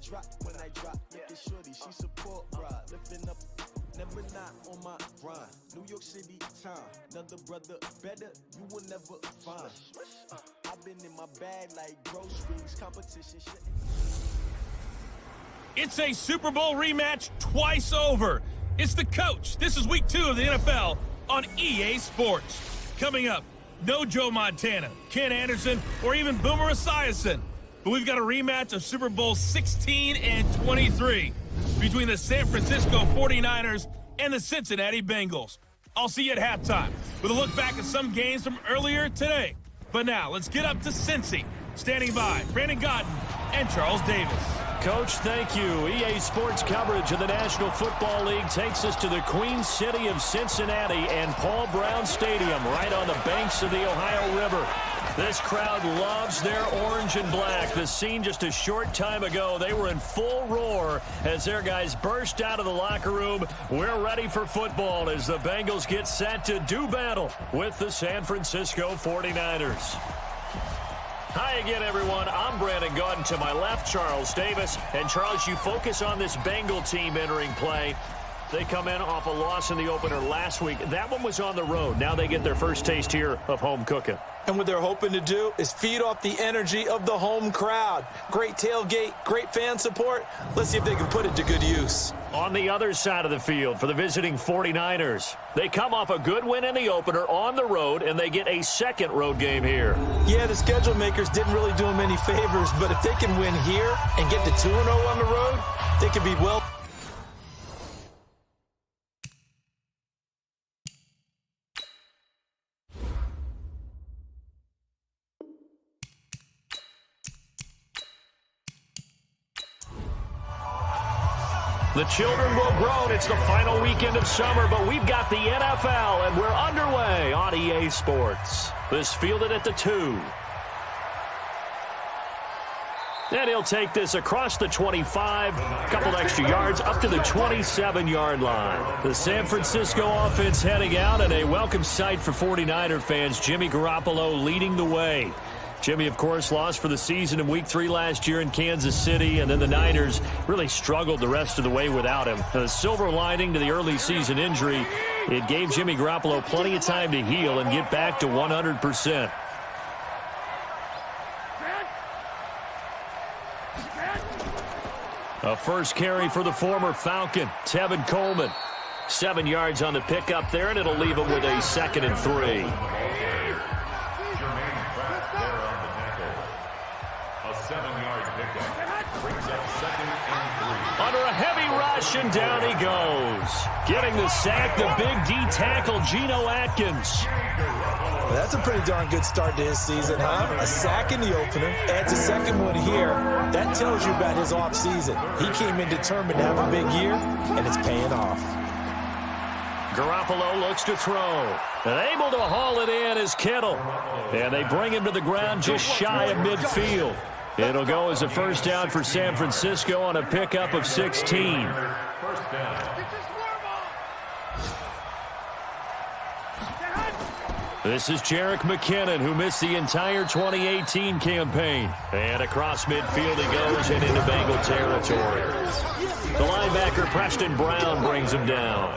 drop, when I drop, looking shorty, she support ride, lifting up, never not on my grind. New York City time, another brother better, you will never find. I've been in my bag like groceries, competition shit. It's a Super Bowl rematch twice over. It's The Coach. This is week 2 of the NFL on EA Sports. Coming up, no Joe Montana, Ken Anderson, or even Boomer Esiason. But we've got a rematch of Super Bowl 16 and 23 between the San Francisco 49ers and the Cincinnati Bengals. I'll see you at halftime with a look back at some games from earlier today. But now, let's get up to Cincy. Standing by, Brandon Godden and Charles Davis. Coach, thank you. EA Sports coverage of the National Football League takes us to the Queen City of Cincinnati and Paul Brown Stadium right on the banks of the Ohio River. This crowd loves their orange and black. The scene just a short time ago, they were in full roar as their guys burst out of the locker room. We're ready for football as the Bengals get set to do battle with the San Francisco 49ers. Hi again, everyone. I'm Brandon Godden. To my left, Charles Davis. And, Charles, you focus on this Bengal team entering play. They come in off a loss in the opener last week. That one was on the road. Now they get their first taste here of home cooking. And what they're hoping to do is feed off the energy of the home crowd. Great tailgate, great fan support. Let's see if they can put it to good use. On the other side of the field for the visiting 49ers, they come off a good win in the opener on the road, and they get a second road game here. Yeah, the schedule makers didn't really do them any favors, but if they can win here and get to 2-0 on the road, they could be well. The children will grow. It's the final weekend of summer, but we've got the NFL, and we're underway on EA Sports. This fielded at the 2. And he'll take this across the 25, a couple extra yards, up to the 27-yard line. The San Francisco offense heading out, and a welcome sight for 49er fans. Jimmy Garoppolo leading the way. Jimmy, of course, lost for the season in Week 3 last year in Kansas City, and then the Niners really struggled the rest of the way without him. The silver lining to the early season injury, it gave Jimmy Garoppolo plenty of time to heal and get back to 100%. A first carry for the former Falcon, Tevin Coleman. 7 yards on the pickup there, and it'll leave him with a 2nd and 3. Under a heavy rush, and down he goes. Getting the sack, the big D tackle, Geno Atkins. That's a pretty darn good start to his season, huh? A sack in the opener, adds a second one here. That tells you about his offseason. He came in determined to have a big year, and it's paying off. Garoppolo looks to throw. And able to haul it in is Kittle. And they bring him to the ground just shy of midfield. It'll go as a first down for San Francisco on a pickup of 16. This is Jerick McKinnon, who missed the entire 2018 campaign. And across midfield he goes and into Bengal territory. The linebacker Preston Brown brings him down.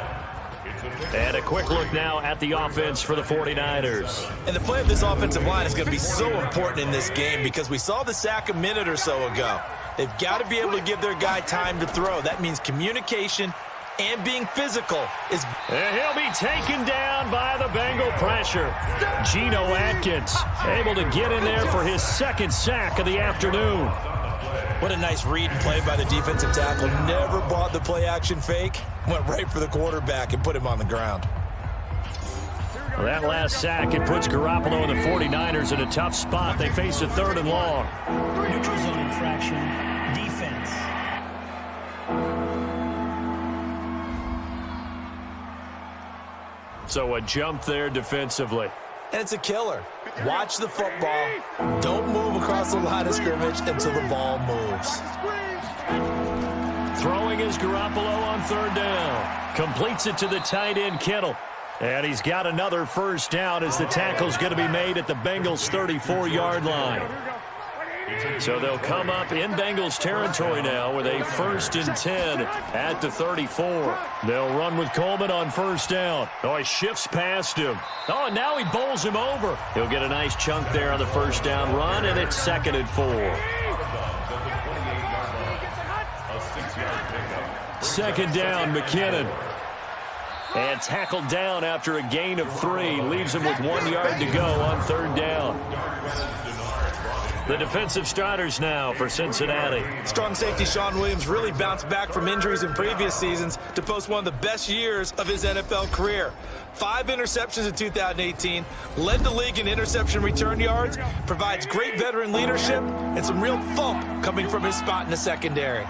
And a quick look now at the offense for the 49ers. And the play of this offensive line is going to be so important in this game because we saw the sack a minute or so ago. They've got to be able to give their guy time to throw. That means communication and being physical. And he'll be taken down by the Bengal pressure. Geno Atkins able to get in there for his 2nd sack of the afternoon. What a nice read and play by the defensive tackle. Never bought the play-action fake. Went right for the quarterback and put him on the ground. Well, that last sack, it puts Garoppolo and the 49ers in a tough spot. They face a 3rd and long. Neutral zone infraction. Defense. So a jump there defensively. And it's a killer. Watch the football. Don't move across the line of scrimmage until the ball moves. Throwing is Garoppolo on 3rd down. Completes it to the tight end, Kittle. And he's got another first down as the tackle's going to be made at the Bengals' 34-yard line. So they'll come up in Bengals territory now with a 1st and 10 at the 34. They'll run with Coleman on 1st down. Oh, he shifts past him. Oh, and now he bowls him over. He'll get a nice chunk there on the 1st down run, and it's 2nd and 4. 2nd down, McKinnon. And tackled down after a gain of 3. Leaves him with 1 yard to go on 3rd down. The defensive starters now for Cincinnati. Strong safety Shawn Williams really bounced back from injuries in previous seasons to post one of the best years of his NFL career. 5 interceptions in 2018, led the league in interception return yards, provides great veteran leadership, and some real thump coming from his spot in the secondary.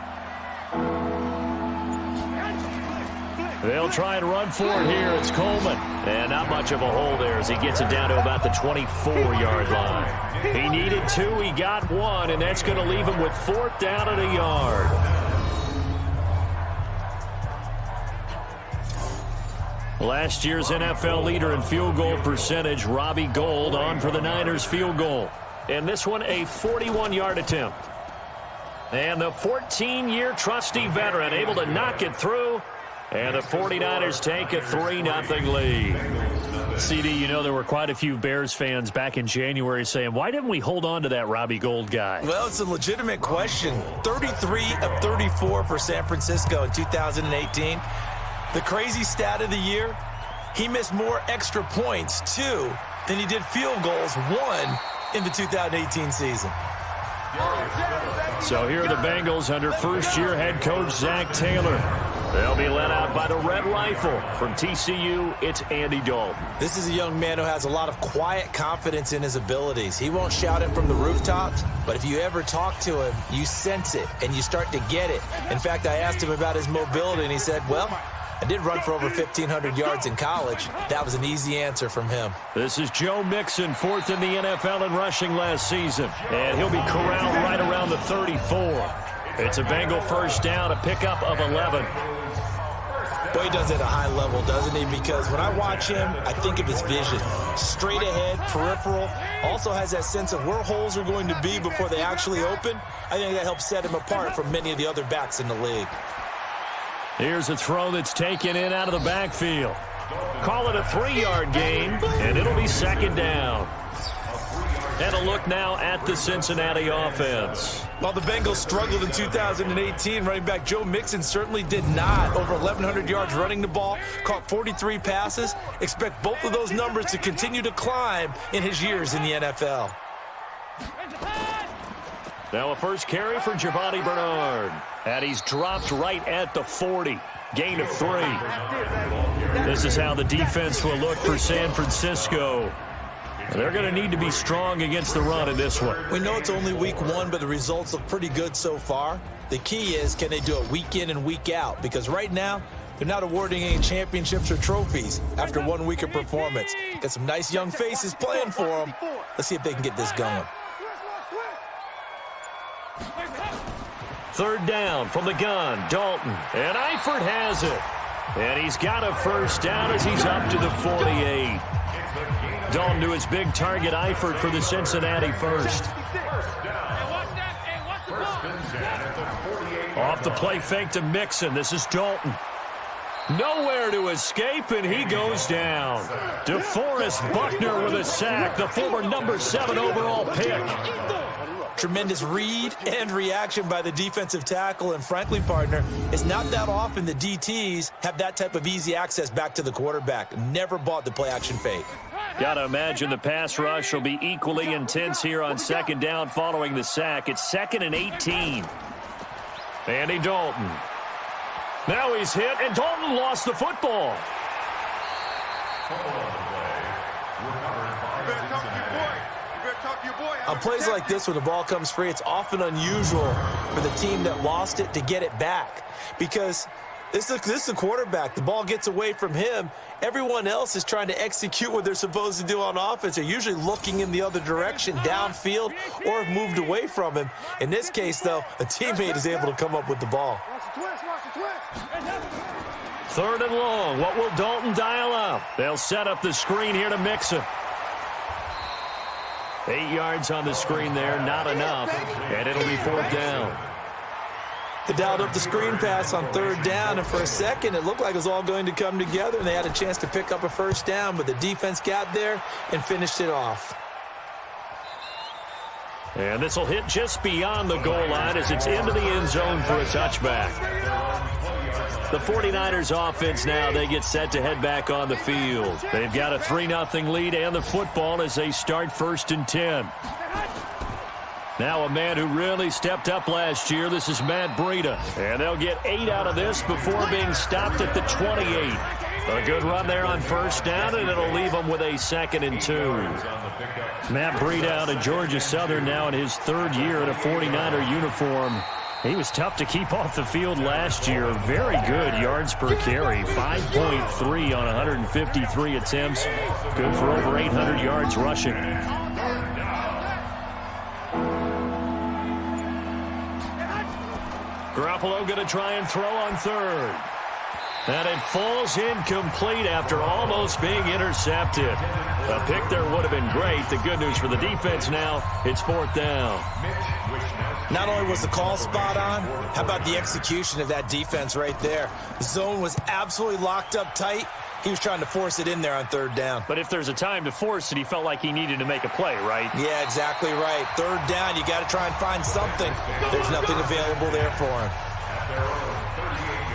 They'll try and run for it here. It's Coleman. And not much of a hole there as he gets it down to about the 24-yard line. He needed 2. He got 1, and that's going to leave him with 4th down and a yard. Last year's NFL leader in field goal percentage, Robbie Gould, on for the Niners field goal. And this one, a 41-yard attempt. And the 14-year trusty veteran able to knock it through. And the 49ers take a 3-0 lead. CD, you know there were quite a few Bears fans back in January saying, why didn't we hold on to that Robbie Gould guy? Well, it's a legitimate question. 33 of 34 for San Francisco in 2018. The crazy stat of the year, he missed more extra points, 2, than he did field goals, 1, in the 2018 season. So here are the Bengals under first-year head coach Zach Taylor. They'll be led out by the Red Rifle. From TCU, it's Andy Dalton. This is a young man who has a lot of quiet confidence in his abilities. He won't shout it from the rooftops, but if you ever talk to him, you sense it, and you start to get it. In fact, I asked him about his mobility, and he said, well, I did run for over 1,500 yards in college. That was an easy answer from him. This is Joe Mixon, 4th in the NFL in rushing last season. And he'll be corralled right around the 34. It's a Bengal 1st down, a pickup of 11. Boy, he does it at a high level, doesn't he? Because when I watch him, I think of his vision. Straight ahead, peripheral. Also has that sense of where holes are going to be before they actually open. I think that helps set him apart from many of the other backs in the league. Here's a throw that's taken in out of the backfield. Call it a 3-yard gain, and it'll be 2nd down. And a look now at the Cincinnati offense. While the Bengals struggled in 2018, running back Joe Mixon certainly did not. Over 1,100 yards running the ball, caught 43 passes. Expect both of those numbers to continue to climb in his years in the NFL. Now a first carry for Giovanni Bernard. And he's dropped right at the 40. Gain of 3. This is how the defense will look for San Francisco. They're going to need to be strong against the run in this one. We know it's only week 1, but the results look pretty good so far. The key is, can they do it week in and week out? Because right now, they're not awarding any championships or trophies after 1 week of performance. Got some nice young faces playing for them. Let's see if they can get this going. 3rd down from the gun, Dalton. And Eifert has it. And he's got a 1st down as he's up to the 48. Dalton to his big target, Eifert, for the Cincinnati 1st. Off the play fake to Mixon. This is Dalton. Nowhere to escape, and he goes down. DeForest Buckner with a sack, the former number 7 overall pick. Tremendous read and reaction by the defensive tackle, and frankly, partner, it's not that often the DTs have that type of easy access back to the quarterback. Never bought the play-action fake. Got to imagine the pass rush will be equally intense here on 2nd down following the sack. It's 2nd and 18. Andy Dalton. Now he's hit, and Dalton lost the football. On plays like this, when the ball comes free, it's often unusual for the team that lost it to get it back. Because this is a quarterback. The ball gets away from him. Everyone else is trying to execute what they're supposed to do on offense. They're usually looking in the other direction, downfield, or have moved away from him. In this case, though, a teammate is able to come up with the ball. 3rd and long. What will Dalton dial up? They'll set up the screen here to Mixon. 8 yards on the screen there, not enough, and it'll be 4th down. They dialed up the screen pass on 3rd down, and for a second it looked like it was all going to come together, and they had a chance to pick up a 1st down, but the defense got there and finished it off. And this will hit just beyond the goal line as it's into the end zone for a touchback. The 49ers offense now, they get set to head back on the field. They've got a 3-0 lead and the football as they start 1st and 10. Now a man who really stepped up last year, this is Matt Breida. And they'll get 8 out of this before being stopped at the 28. A good run there on 1st down, and it'll leave them with a 2nd and 2. Matt Breida out of Georgia Southern now in his 3rd year in a 49er uniform. He was tough to keep off the field last year. Very good yards per carry, 5.3 on 153 attempts. Good for over 800 yards rushing. Garoppolo going to try and throw on 3rd. And it falls incomplete after almost being intercepted. A pick there would have been great. The good news for the defense now, it's 4th down. Not only was the call spot on, how about the execution of that defense right there? The zone was absolutely locked up tight. He was trying to force it in there on 3rd down. But if there's a time to force it, he felt like he needed to make a play, right? Yeah, exactly right. 3rd down, you got to try and find something. There's nothing available there for him.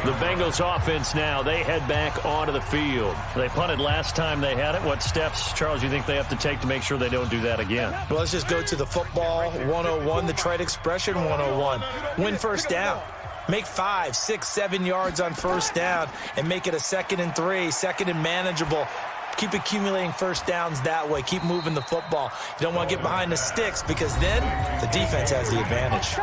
The Bengals offense now, they head back onto the field. They punted last time they had it. What steps, Charles, you think they have to take to make sure they don't do that again? Well, let's just go to the football 101, the trite expression 101. Win 1st down. Make 5, 6, 7 yards on 1st down and make it a 2nd and 3, 2nd and manageable. Keep accumulating 1st downs that way. Keep moving the football. You don't want to get behind the sticks because then the defense has the advantage.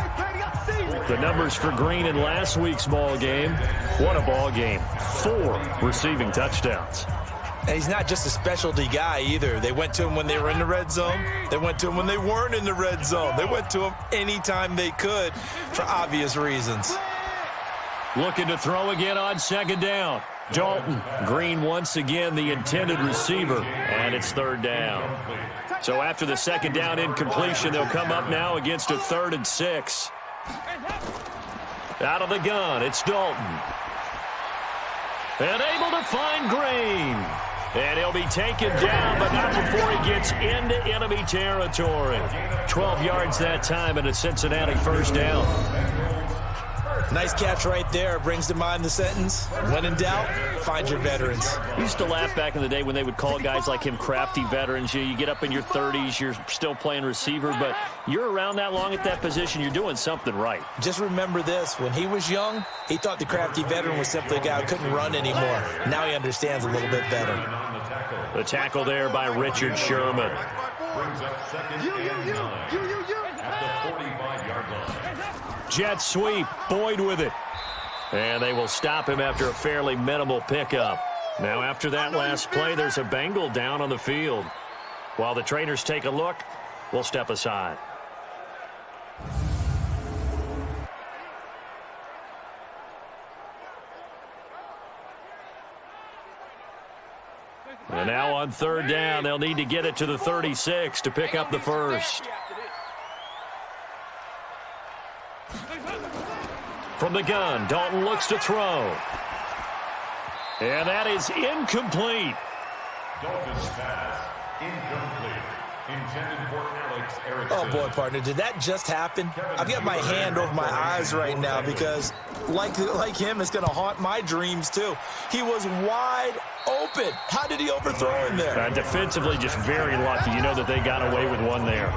The numbers for Green in last week's ball game. What a ball game. 4 receiving touchdowns. And he's not just a specialty guy either. They went to him when they were in the red zone. They went to him when they weren't in the red zone. They went to him anytime they could for obvious reasons. Looking to throw again on 2nd down. Dalton. Green once again the intended receiver, and it's 3rd down. So after the 2nd down incompletion, they'll come up now against a 3rd and 6. Out of the gun, it's Dalton. And able to find Green. And he'll be taken down, but not before he gets into enemy territory. 12 yards that time and a Cincinnati 1st down. Nice catch right there. Brings to mind the sentence, when in doubt, find your veterans. I used to laugh back in the day when they would call guys like him crafty veterans. You get up in your 30s, you're still playing receiver, but you're around that long at that position, you're doing something right. Just remember this. When he was young, he thought the crafty veteran was simply a guy who couldn't run anymore. Now he understands a little bit better. The tackle there by Richard Sherman. Jet sweep, Boyd with it. And they will stop him after a fairly minimal pickup. Now after that last play, there's a Bengal down on the field. While the trainers take a look, we'll step aside. And now on 3rd down, they'll need to get it to the 36 to pick up the 1st. From the gun, Dalton looks to throw. And that is incomplete. Dalton's pass, incomplete. Intended for Alex Erickson. Oh, boy, partner, did that just happen? I've got my hand over my eyes right now because, like him, it's going to haunt my dreams, too. He was wide open. How did he overthrow him there? Defensively, just very lucky. You know that they got away with one there.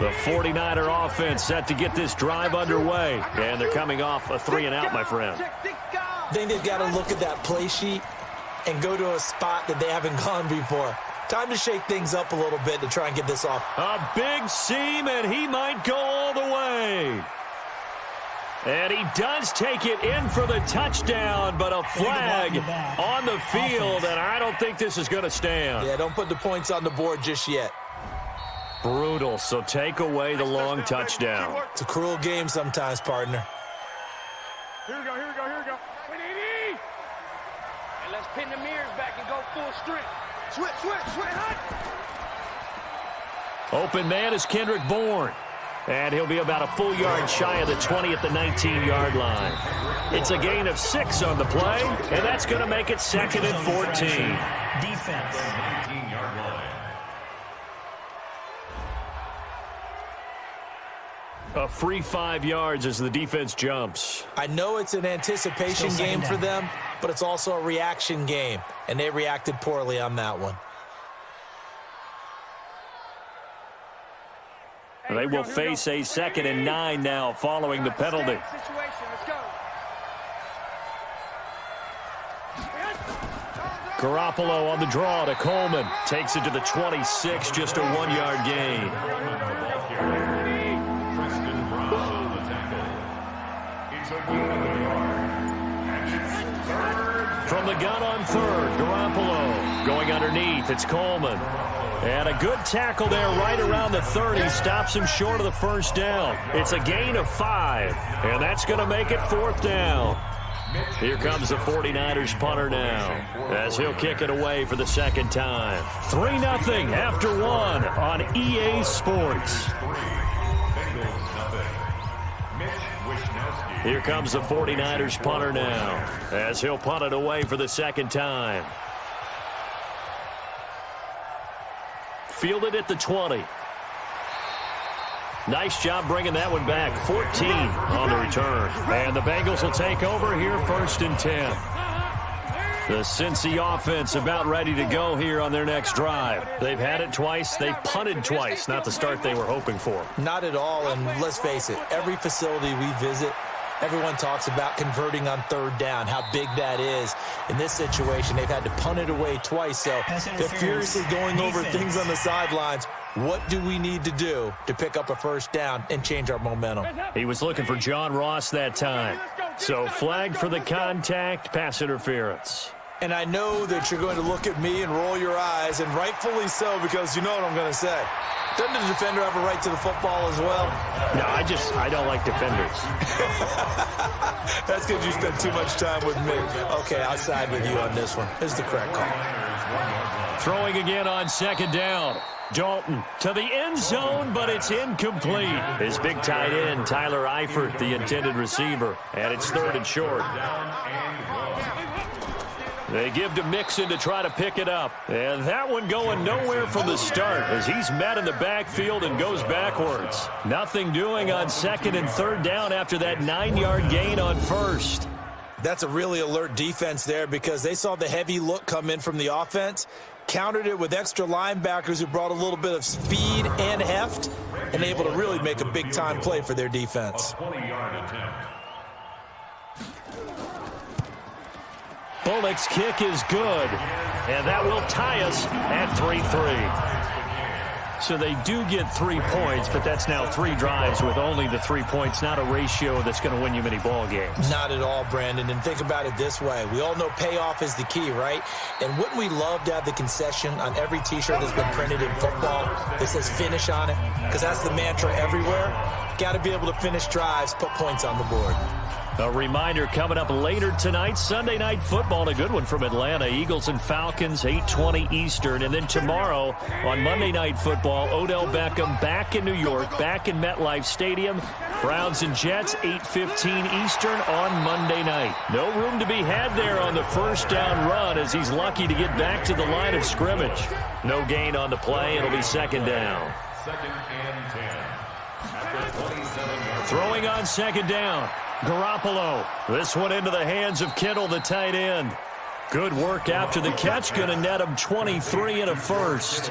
The 49er offense set to get this drive underway. And they're coming off a 3-and-out, my friend. I think they've got to look at that play sheet and go to a spot that they haven't gone before. Time to shake things up a little bit to try and get this off. A big seam, and he might go all the way. And he does take it in for the touchdown, but a flag on the field, and I don't think this is going to stand. Yeah, don't put the points on the board just yet. Brutal, so take away the long touchdown. It's a cruel game sometimes, partner. Here we go. And let's pin the mirrors back and go full strength. Switch, hot. Open man is Kendrick Bourne. And he'll be about a full yard shy of the 20 at the 19-yard line. It's a gain of 6 on the play, and that's going to make it 2nd and 14. Defense. 19-yard line. A free 5 yards as the defense jumps. I know it's an anticipation game for them, but it's also a reaction game, and they reacted poorly on that one. They will face a 2nd and 9 now following the penalty. Garoppolo on the draw to Coleman. Takes it to the 26, just a 1-yard gain. From the gun on 3rd, Garoppolo going underneath. It's Coleman. And a good tackle there right around the 30. Stops him short of the first down. It's a gain of 5. And that's going to make it 4th down. Here comes the 49ers punter now as he'll kick it away for the 2nd time. 3-0 after 1 on EA Sports. Here comes the 49ers punter now as he'll punt it away for the 2nd time. Fielded at the 20. Nice job bringing that one back. 14 on the return. And the Bengals will take over here 1st and 10. The Cincy offense about ready to go here on their next drive. They've had it twice. They've punted twice. Not the start they were hoping for. Not at all, and let's face it, every facility we visit, everyone talks about converting on 3rd down, how big that is. In this situation, they've had to punt it away twice, so they're furiously going over things on the sidelines. What do we need to do to pick up a 1st down and change our momentum? He was looking for John Ross that time. So flagged for the contact, pass interference. And I know that you're going to look at me and roll your eyes, and rightfully so, because you know what I'm going to say. Doesn't the defender have a right to the football as well? No, I don't like defenders. That's because you spend too much time with me. Okay, I'll side with you on this one. This is the correct call. Throwing again on 2nd down. Dalton to the end zone, but it's incomplete. His big tight end, Tyler Eifert, the intended receiver. And it's 3rd and short. They give to Mixon to try to pick it up. And that one going nowhere from the start as he's met in the backfield and goes backwards. Nothing doing on 2nd and 3rd down after that 9-yard gain on 1st. That's a really alert defense there because they saw the heavy look come in from the offense, countered it with extra linebackers who brought a little bit of speed and heft, and able to really make a big-time play for their defense. 20-yard attempt. Bullock's kick is good, and that will tie us at 3-3. So they do get 3 points, but that's now 3 drives with only the 3 points, not a ratio that's going to win you many ball games. Not at all, Brandon, and think about it this way. We all know payoff is the key, right? And wouldn't we love to have the concession on every T-shirt that's been printed in football that says finish on it? Because that's the mantra everywhere. Got to be able to finish drives, put points on the board. A reminder coming up later tonight, Sunday Night Football, a good one from Atlanta. Eagles and Falcons, 8:20 Eastern. And then tomorrow on Monday Night Football, Odell Beckham back in New York, back in MetLife Stadium. Browns and Jets, 8:15 Eastern on Monday night. No room to be had there on the 1st down run as he's lucky to get back to the line of scrimmage. No gain on the play. It'll be 2nd down. 2nd and 10. After 27 yards. Throwing on 2nd down. Garoppolo. This one into the hands of Kittle, the tight end. Good work after the catch. Going to net him 23 and a 1st.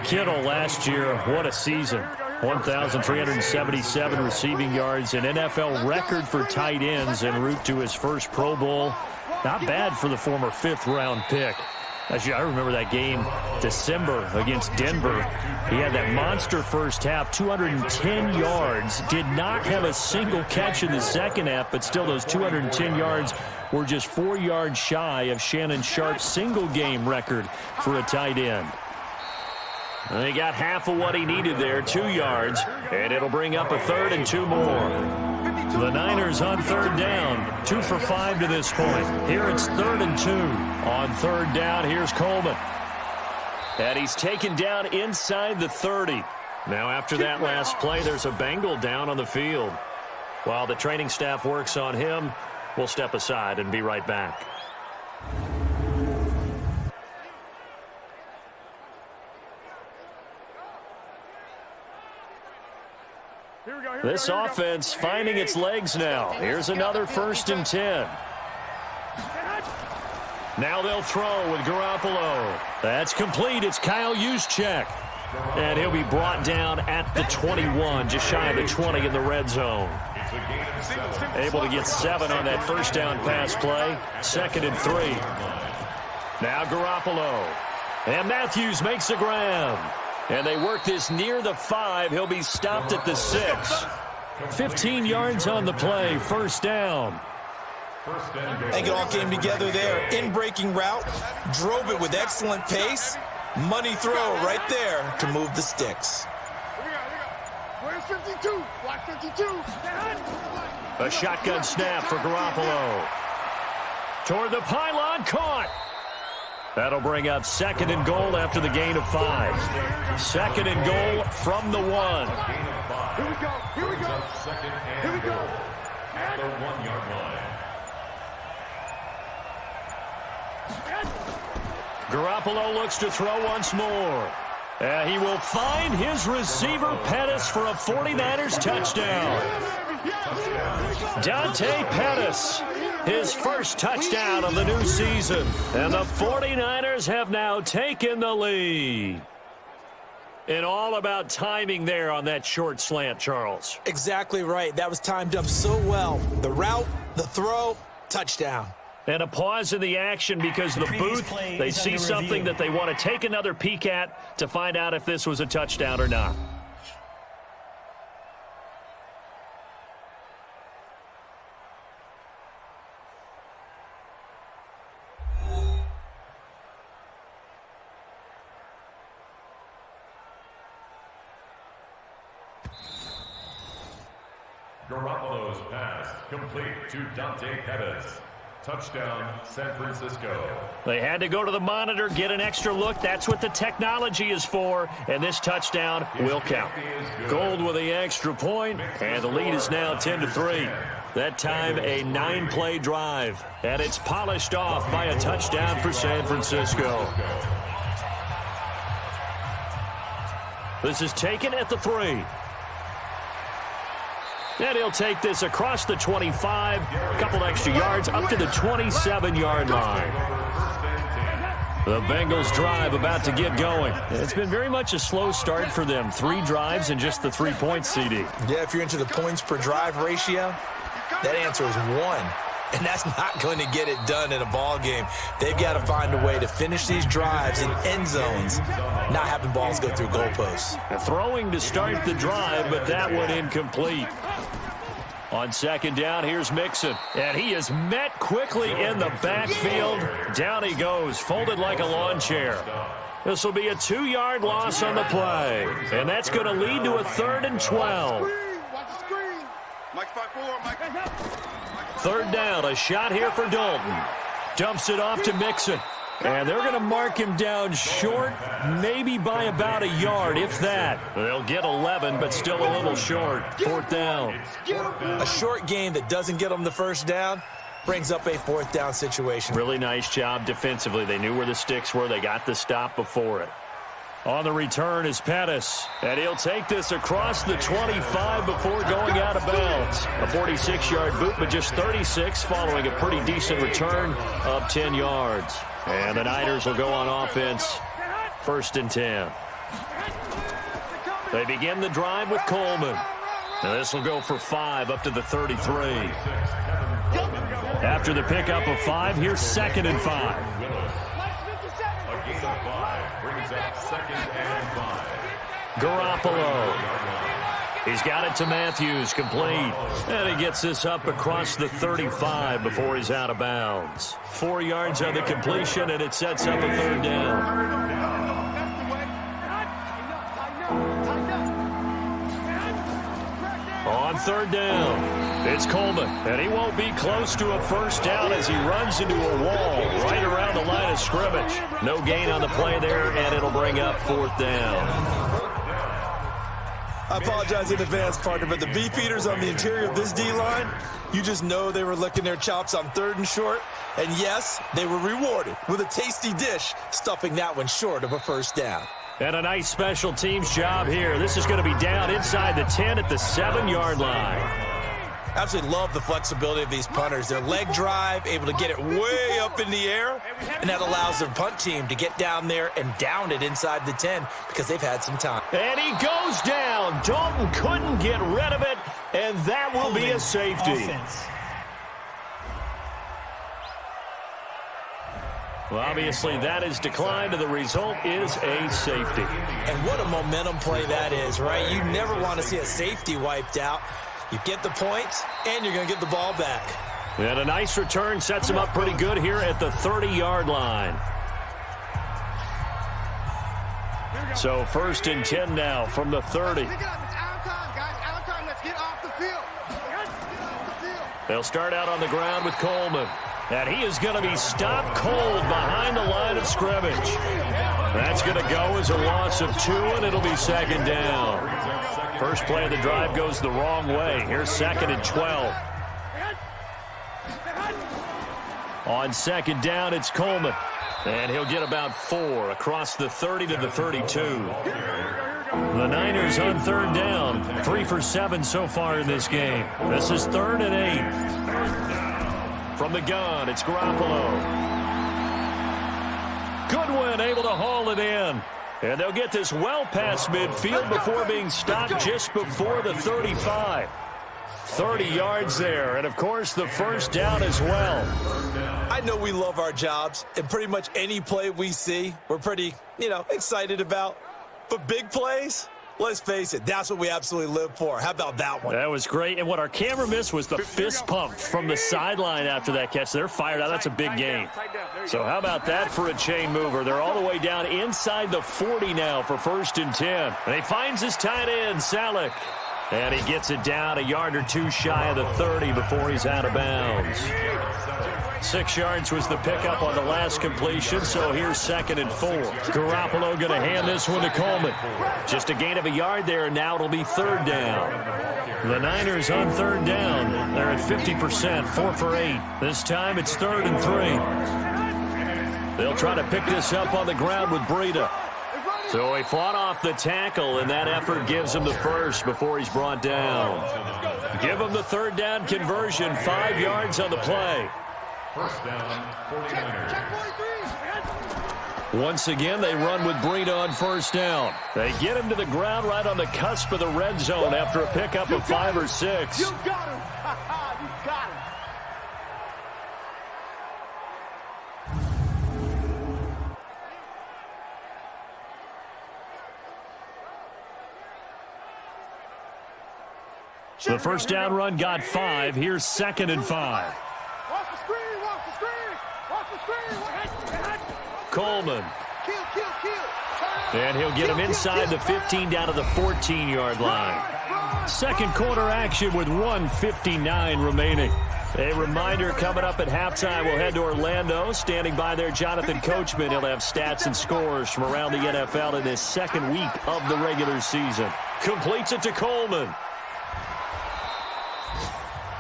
Kittle last year, what a season. 1,377 receiving yards, an NFL record for tight ends en route to his first Pro Bowl. Not bad for the former 5th-round pick. Actually, I remember that game, December, against Denver. He had that monster first half, 210 yards. Did not have a single catch in the second half, but still those 210 yards were just 4 yards shy of Shannon Sharp's single-game record for a tight end. And he got half of what he needed there, 2 yards, and it'll bring up a 3rd and 2 more. The Niners on 3rd down, 2 for 5 to this point. Here it's 3rd and 2. On 3rd down, here's Coleman. And he's taken down inside the 30. Now after that last play, there's a Bengal down on the field. While the training staff works on him, we'll step aside and be right back. This offense finding its legs now. Here's another 1st and 10. Now they'll throw with Garoppolo. That's complete. It's Kyle Juszczyk. And he'll be brought down at the 21, just shy of the 20 in the red zone. Able to get 7 on that first down pass play. 2nd and 3. Now Garoppolo. And Matthews makes a grab. And they work this near the 5. He'll be stopped at the 6. 15 yards on the play. 1st down. I think it all came together there. In-breaking route. Drove it with excellent pace. Money throw right there to move the sticks. Where's 52? Watch 52. A shotgun snap for Garoppolo. Toward the pylon, caught. That'll bring up 2nd and goal after the gain of 5. 2nd and goal from the 1. Here we go. Here we go. Here we go. At the 1-yard line. Garoppolo looks to throw once more. He will find his receiver, Pettis, for a 49ers touchdown. Dante Pettis, his first touchdown of the new season. And the 49ers have now taken the lead. And all about timing there on that short slant, Charles. Exactly right. That was timed up so well. The route, the throw, touchdown. And a pause in the action because the booth, they see something that they want to take another peek at to find out if this was a touchdown or not. Garoppolo's pass complete to Dante Pettis. Touchdown, San Francisco. They had to go to the monitor, get an extra look. That's what the technology is for. And this touchdown will count. Gold with the extra point, and the lead is now 10-3. That time, a 9-play drive. And it's polished off by a touchdown for San Francisco. This is taken at the 3. And he'll take this across the 25, a couple extra yards, up to the 27-yard line. The Bengals drive about to get going. It's been very much a slow start for them. 3 drives and just the 3 points, CD. Yeah, if you're into the points per drive ratio, that answer is 1. And that's not going to get it done in a ball game. They've got to find a way to finish these drives in end zones, not having balls go through goalposts. Throwing to start the drive, but that one incomplete. On 2nd down, here's Mixon. And he is met quickly in the backfield. Down he goes, folded like a lawn chair. This will be a 2-yard loss on the play. And that's going to lead to a 3rd and 12. Watch the screen. Mike 5-4. Mike. 3rd down, a shot here for Dalton. Dumps it off to Mixon. And they're going to mark him down short, maybe by about a yard, if that. They'll get 11, but still a little short. 4th down. A short gain that doesn't get them the first down brings up a 4th down situation. Really nice job defensively. They knew where the sticks were. They got the stop before it. On the return is Pettis, and he'll take this across the 25 before going out of bounds. A 46-yard boot, but just 36 following a pretty decent return of 10 yards. And the Niners will go on offense, 1st and 10. They begin the drive with Coleman. Now this will go for 5 up to the 33. After the pickup of 5, here's 2nd and 5. A gain of 5 brings up 2nd and 5. Garoppolo. He's got it to Matthews, complete. And he gets this up across the 35 before he's out of bounds. 4 yards on the completion, and it sets up a 3rd down. On 3rd down, It's Coleman, and he won't be close to a first down as he runs into a wall right around the line of scrimmage. No gain on the play there, and it'll bring up 4th down. I apologize in advance, partner, but the beefeaters on the interior of this D-line, you just know they were licking their chops on 3rd and short. And yes, they were rewarded with a tasty dish, stuffing that one short of a first down. And a nice special teams job here. This is going to be down inside the 10 at the 7-yard line. Absolutely love the flexibility of these punters. Their leg drive, able to get it way up in the air, and that allows their punt team to get down there and down it inside the 10 because they've had some time. And he goes down. Dalton couldn't get rid of it, and that will be a safety. Offense. Well, obviously, that is declined, and the result is a safety. And what a momentum play that is, right? You never want to see a safety wiped out. You get the points, and you're going to get the ball back. And a nice return sets him up pretty good here at the 30-yard line. So 1st and 10 now from the 30. They'll start out on the ground with Coleman. And he is going to be stopped cold behind the line of scrimmage. That's going to go as a loss of 2, and it'll be 2nd down. First play of the drive goes the wrong way. Here's 2nd and 12. On 2nd down, it's Coleman. And he'll get about 4 across the 30 to the 32. The Niners on 3rd down. 3 for 7 so far in this game. This is 3rd and 8. From the gun, it's Garoppolo. Goodwin able to haul it in. And they'll get this well past midfield before being stopped just before the 35. 30 yards there, and of course the first down as well. I know we love our jobs, and pretty much any play we see, we're pretty, excited about. But big plays, let's face it, that's what we absolutely live for. How about that one? That was great, and what our camera missed was the fist pump from the sideline after that catch. They're fired out. That's a big gain. So how about that for a chain mover? They're all the way down inside the 40 now for 1st and 10. And he finds his tight end, Salek. And he gets it down a yard or 2 shy of the 30 before he's out of bounds. 6 yards was the pickup on the last completion, so here's 2nd and 4. Garoppolo going to hand this one to Coleman. Just a gain of a yard there, and now it'll be 3rd down. The Niners on 3rd down. They're at 50%, 4 for 8. This time it's 3rd and 3. They'll try to pick this up on the ground with Breida. So he fought off the tackle, and that effort gives him the first before he's brought down. Give him the 3rd down conversion, 5 yards on the play. First down, 49ers. Once again, they run with Breida on 1st down. They get him to the ground right on the cusp of the red zone after a pickup of 5 or 6. You got him. You got him. The first down run got 5. Here's 2nd and 5. Watch the screen. Watch the screen. Watch the screen. Coleman. Kill. And he'll get him inside the 15 down to the 14-yard line. Second quarter action with 1:59 remaining. A reminder coming up at halftime, we'll head to Orlando. Standing by there, Jonathan Coachman. He'll have stats and scores from around the NFL in his 2nd week of the regular season. Completes it to Coleman.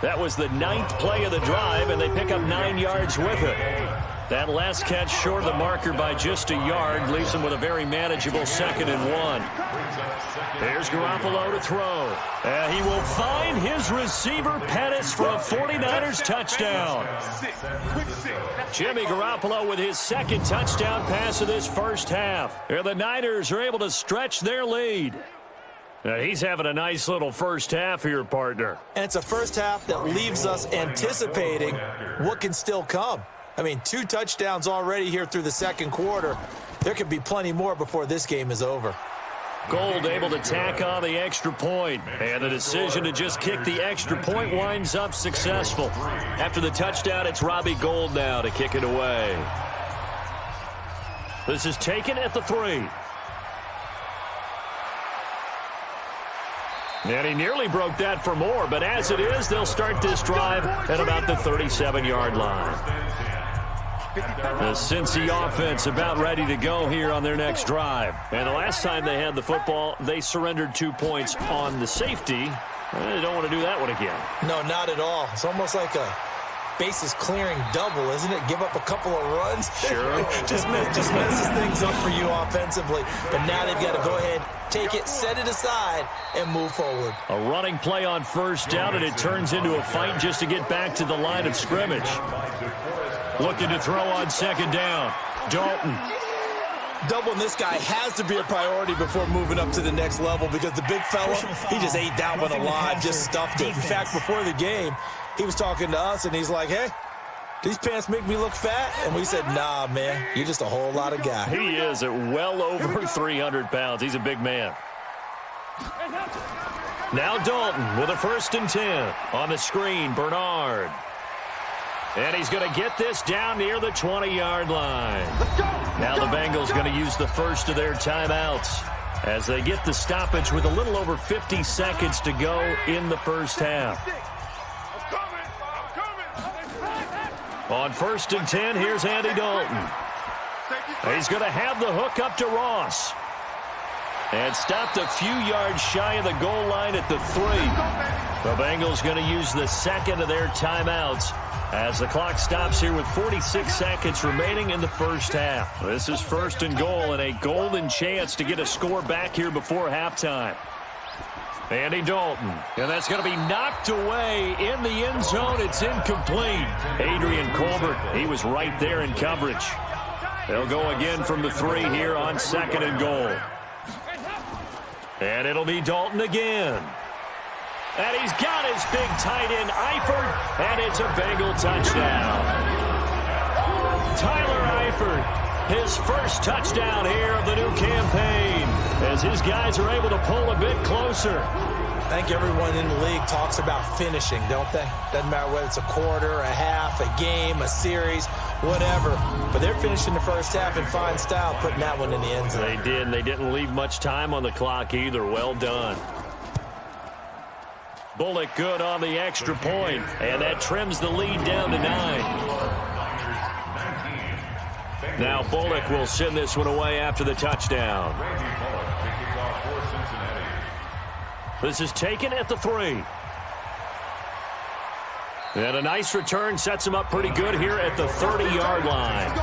That was the 9th play of the drive, and they pick up 9 yards with it. That last catch short of the marker by just a yard leaves him with a very manageable 2nd and 1. Here's Garoppolo to throw. And he will find his receiver, Pettis, for a 49ers touchdown. Jimmy Garoppolo with his 2nd touchdown pass of this first half. And the Niners are able to stretch their lead. Now he's having a nice little first half here, partner. And it's a first half that leaves us anticipating what can still come. I mean, 2 touchdowns already here through the 2nd quarter. There could be plenty more before this game is over. Gold able to tack on the extra point. And the decision to just kick the extra point winds up successful. After the touchdown, it's Robbie Gould now to kick it away. This is taken at the 3. And he nearly broke that for more, but as it is, they'll start this drive at about the 37-yard line. The Cincy offense about ready to go here on their next drive. And the last time they had the football, they surrendered 2 points on the safety. They don't want to do that one again. No, not at all. It's almost like a bases clearing double, isn't it? Give up a couple of runs. Sure. just messes things up for you offensively. But now they've got to go ahead, take it, set it aside, and move forward. A running play on first down, and it turns into a fight just to get back to the line of scrimmage. Looking to throw on second down. Dalton. Doubling this guy has to be a priority before moving up to the next level because the big fella, he just ate that one alive, just stuffed it. In fact, before the game, he was talking to us, and he's like, hey, these pants make me look fat? And we said, nah, man, you're just a whole lot of guy. He is at well over 300 pounds. He's a big man. Now Dalton with a 1st and 10. On the screen, Bernard. And he's going to get this down near the 20-yard line. Now the Bengals going to use the first of their timeouts as they get the stoppage with a little over 50 seconds to go in the first half. On 1st and 10, here's Andy Dalton. He's going to have the hook up to Ross. And stopped a few yards shy of the goal line at the 3. The Bengals going to use the second of their timeouts as the clock stops here with 46 seconds remaining in the first half. This is 1st and goal and a golden chance to get a score back here before halftime. Andy Dalton, and that's going to be knocked away in the end zone. It's incomplete. Adrian Colbert, he was right there in coverage. They'll go again from the 3 here on 2nd and goal. And it'll be Dalton again. And he's got his big tight end, Eifert, and it's a Bengal touchdown. Tyler Eifert, his first touchdown here of the new campaign, as his guys are able to pull a bit closer. I think everyone in the league talks about finishing, don't they? Doesn't matter whether it's a quarter, a half, a game, a series, whatever. But they're finishing the first half in fine style, putting that one in the end zone. They did, and they didn't leave much time on the clock either. Well done. Bullock good on the extra point, and that trims the lead down to 9. Now Bullock will send this one away after the touchdown. This is taken at the 3. And a nice return sets him up pretty good here at the 30-yard line.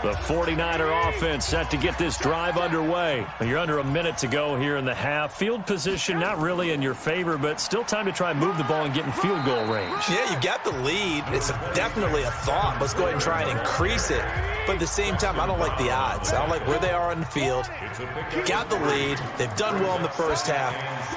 The 49er offense set to get this drive underway. You're under a minute to go here in the half. Field position not really in your favor, but still time to try and move the ball and get in field goal range. Yeah, you've got the lead. It's definitely a thought. Let's go ahead and try and increase it. But at the same time, I don't like the odds. I don't like where they are on the field. Got the lead. They've done well in the first half.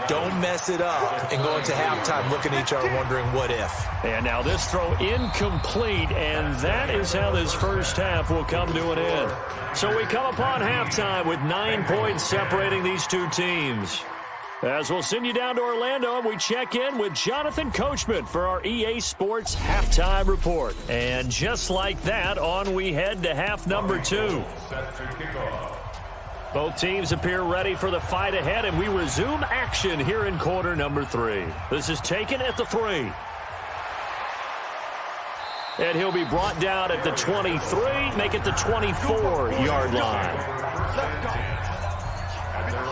Don't mess it up and go into halftime looking at each other wondering what if. And now this throw incomplete, and that is how this first half will come to an end. So we come upon halftime with 9 points separating these two teams. As we'll send you down to Orlando, and we check in with Jonathan Coachman for our EA Sports Halftime Report. And just like that, on we head to half number 2. Both teams appear ready for the fight ahead, and we resume action here in quarter number 3. This is taken at the 3. And he'll be brought down at the 23, make it the 24-yard line.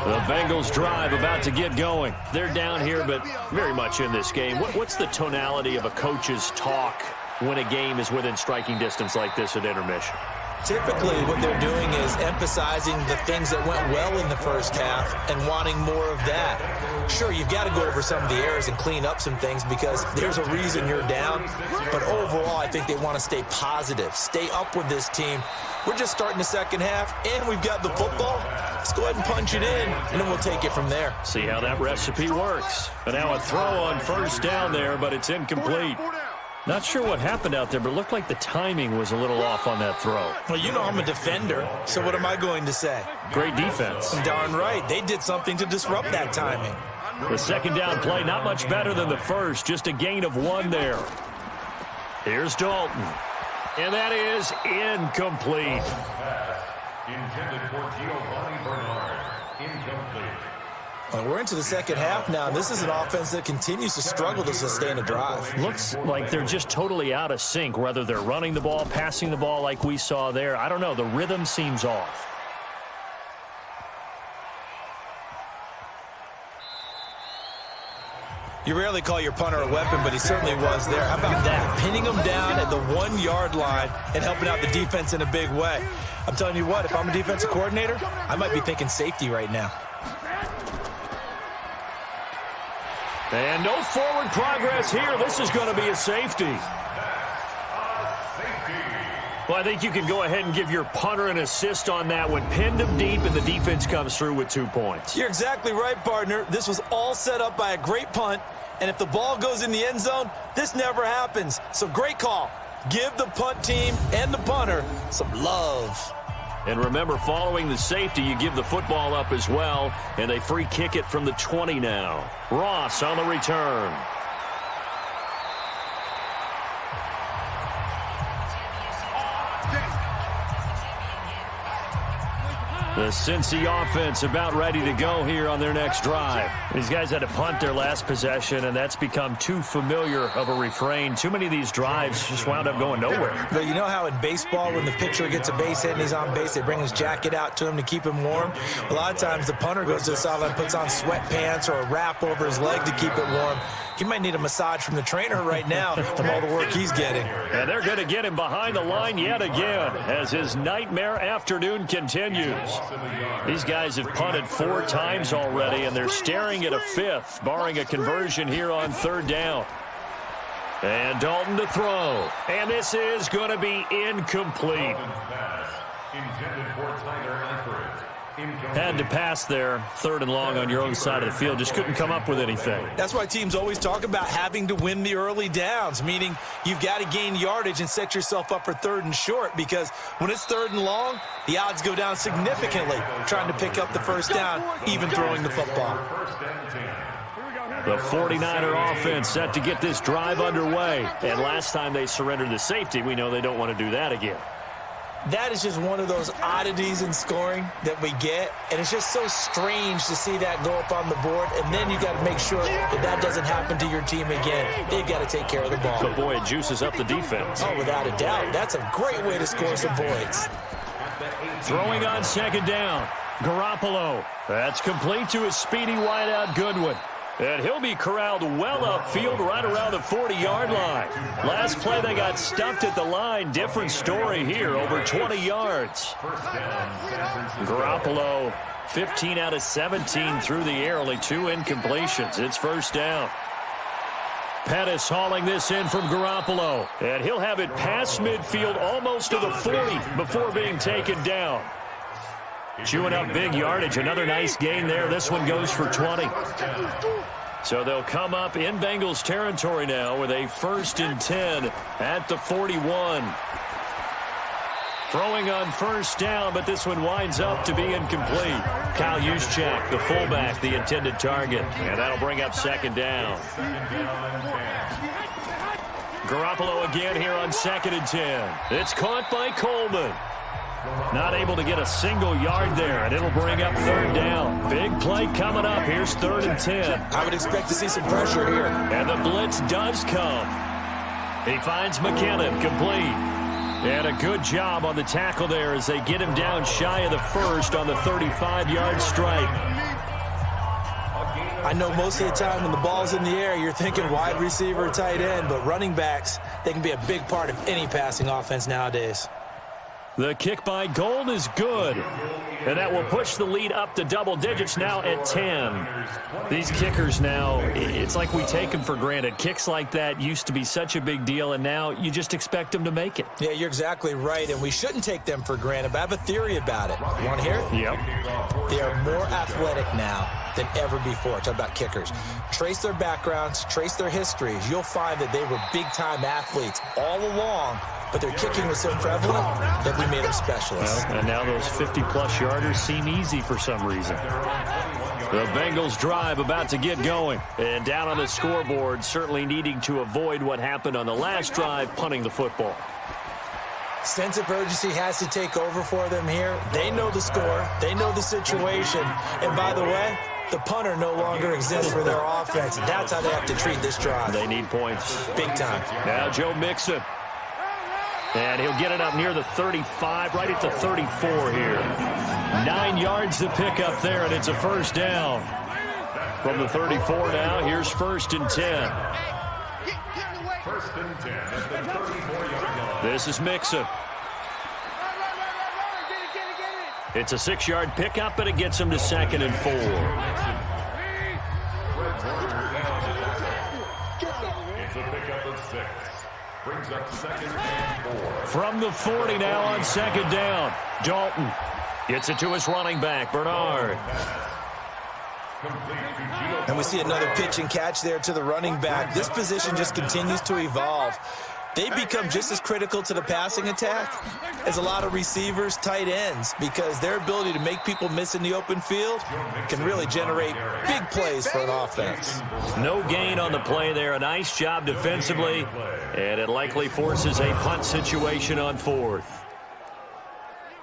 The Bengals drive about to get going. They're down here, but very much in this game. What's the tonality of a coach's talk when a game is within striking distance like this at intermission? Typically, what they're doing is emphasizing the things that went well in the first half and wanting more of that. Sure, you've got to go over some of the errors and clean up some things because there's a reason you're down. But overall, I think they want to stay positive, stay up with this team. We're just starting the second half, and we've got the football. Let's go ahead and punch it in, and then we'll take it from there. See how that recipe works. And now a throw on first down there, but it's incomplete. Not sure what happened out there, but it looked like the timing was a little off on that throw. Well, you know I'm a defender, so what am I going to say? Great defense. Darn right. They did something to disrupt that timing. The second down play, not much better than the first, just a gain of 1 there. Here's Dalton. And that is incomplete. Intended for Giovanni Bernard. Incomplete. We're into the second half now. This is an offense that continues to struggle to sustain a drive. Looks like they're just totally out of sync, whether they're running the ball, passing the ball like we saw there. I don't know. The rhythm seems off. You rarely call your punter a weapon, but he certainly was there. How about that? Pinning him down at the 1-yard line and helping out the defense in a big way. I'm telling you what, if I'm a defensive coordinator, I might be thinking safety right now. And no forward progress here. This is going to be a safety. Well, I think you can go ahead and give your punter an assist on that one. Pinned him deep, and the defense comes through with 2 points. You're exactly right, partner. This was all set up by a great punt, and if the ball goes in the end zone, this never happens. So great call. Give the punt team and the punter some love. And remember, following the safety, you give the football up as well, and they free kick it from the 20 now. Ross on the return. The Cincy offense about ready to go here on their next drive. These guys had to punt their last possession, and that's become too familiar of a refrain. Too many of these drives just wound up going nowhere. But you know how in baseball, when the pitcher gets a base hit and he's on base, they bring his jacket out to him to keep him warm? A lot of times the punter goes to the sideline, puts on sweatpants or a wrap over his leg to keep it warm. He might need a massage from the trainer right now from all the work he's getting. And they're going to get him behind the line yet again as his nightmare afternoon continues. These guys have punted 4 times already, and they're staring at a 5th, barring a conversion here on 3rd down. And Dalton to throw. And this is going to be incomplete. Intended for Tyler Eifert. Had to pass there, 3rd and long on your own side of the field. Just couldn't come up with anything. That's why teams always talk about having to win the early downs, meaning you've got to gain yardage and set yourself up for 3rd and short, because when it's 3rd and long, the odds go down significantly trying to pick up the 1st down, even throwing the football. The 49er offense set to get this drive underway. And last time they surrendered the safety, we know they don't want to do that again. That is just one of those oddities in scoring that we get, and it's just so strange to see that go up on the board, and then you got to make sure that that doesn't happen to your team again. They've got to take care of the ball. But boy, it juices up the defense. Oh, without a doubt. That's a great way to score some points. Throwing on 2nd down. Garoppolo. That's complete to his speedy wideout Goodwin. And he'll be corralled well upfield right around the 40-yard line. Last play, they got stuffed at the line. Different story here, over 20 yards. Garoppolo, 15 out of 17 through the air, only 2 incompletions. It's 1st down. Pettis hauling this in from Garoppolo. And he'll have it past midfield almost to the 40 before being taken down. Chewing up big yardage. Another nice gain there. This one goes for 20. So they'll come up in Bengals territory now with a 1st and 10 at the 41. Throwing on 1st down, but this one winds up to be incomplete. Kyle Juszczyk, the fullback, the intended target. And that'll bring up 2nd down. Garoppolo again here on 2nd and 10. It's caught by Coleman. Not able to get a single yard there, and it'll bring up 3rd down. Big play coming up. Here's 3rd and 10. I would expect to see some pressure here. And the blitz does come. He finds McKinnon complete. And a good job on the tackle there as they get him down shy of the 1st on the 35-yard strike. I know most of the time when the ball's in the air, you're thinking wide receiver, tight end, but running backs, they can be a big part of any passing offense nowadays. The kick by Gold is good. And that will push the lead up to double digits now at 10. These kickers now, it's like we take them for granted. Kicks like that used to be such a big deal, and now you just expect them to make it. Yeah, you're exactly right, and we shouldn't take them for granted, but I have a theory about it. You want to hear it? Yep. They are more athletic now than ever before. Talk about kickers. Trace their backgrounds, trace their histories. You'll find that they were big-time athletes all along, but their kicking was so prevalent that we made them specialists. Well, and now those 50-plus yarders seem easy for some reason. The Bengals drive about to get going. And down on the scoreboard, certainly needing to avoid what happened on the last drive, punting the football. Sense of urgency has to take over for them here. They know the score. They know the situation. And by the way, the punter no longer exists for their offense. And that's how they have to treat this drive. They need points. Big time. Now Joe Mixon. And he'll get it up near the 35, right at the 34 here. 9 yards to pick up there, and it's a first down. From the 34 now, here's 1st and 10. 1st and 10 at the 34-yard line. This is Mixon. It's a 6-yard pickup, and it gets him to 2nd and 4. It's a pickup of 6. Brings up 2nd and 4. From the 40 now on 2nd down. Dalton gets it to his running back, Bernard. And we see another pitch and catch there to the running back. This position just continues to evolve. They become just as critical to the passing attack as a lot of receivers, tight ends, because their ability to make people miss in the open field can really generate big plays for an offense. No gain on the play there. A nice job defensively, and it likely forces a punt situation on 4th.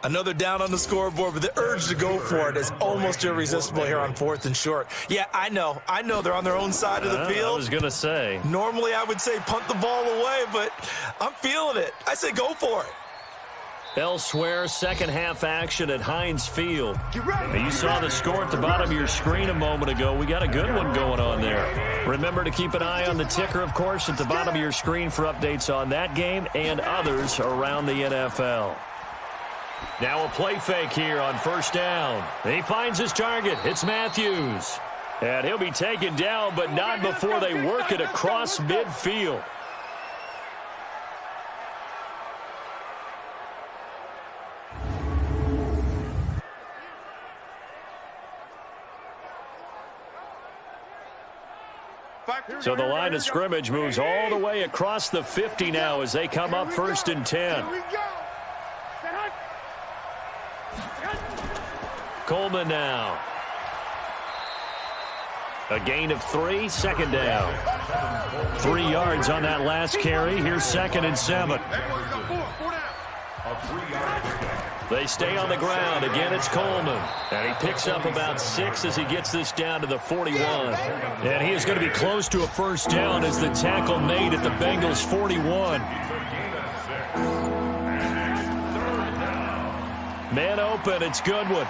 Another down on the scoreboard, but the urge to go for it is almost irresistible here on 4th and short. Yeah, I know they're on their own side of the field. I was going to say. Normally I would say punt the ball away, but I'm feeling it. I say go for it. Elsewhere, second half action at Heinz Field. You saw the score at the bottom of your screen a moment ago. We got a good one going on there. Remember to keep an eye on the ticker, of course, at the bottom of your screen for updates on that game and others around the NFL. Now a play fake here on 1st down. He finds his target. It's Matthews. And he'll be taken down, but not before they work it across midfield. So the line of scrimmage moves all the way across the 50 now as they come up 1st and 10. Coleman now. A gain of 3, 2nd down. 3 yards on that last carry. Here's 2nd and 7. They stay on the ground. Again, it's Coleman. And he picks up about 6 as he gets this down to the 41. And he is going to be close to a first down as the tackle made at the Bengals 41. Man open, it's Goodwin.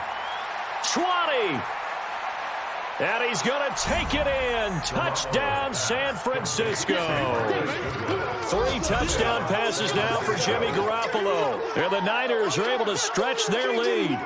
20. And he's going to take it in. Touchdown, San Francisco. 3 touchdown passes now for Jimmy Garoppolo. And the Niners are able to stretch their lead.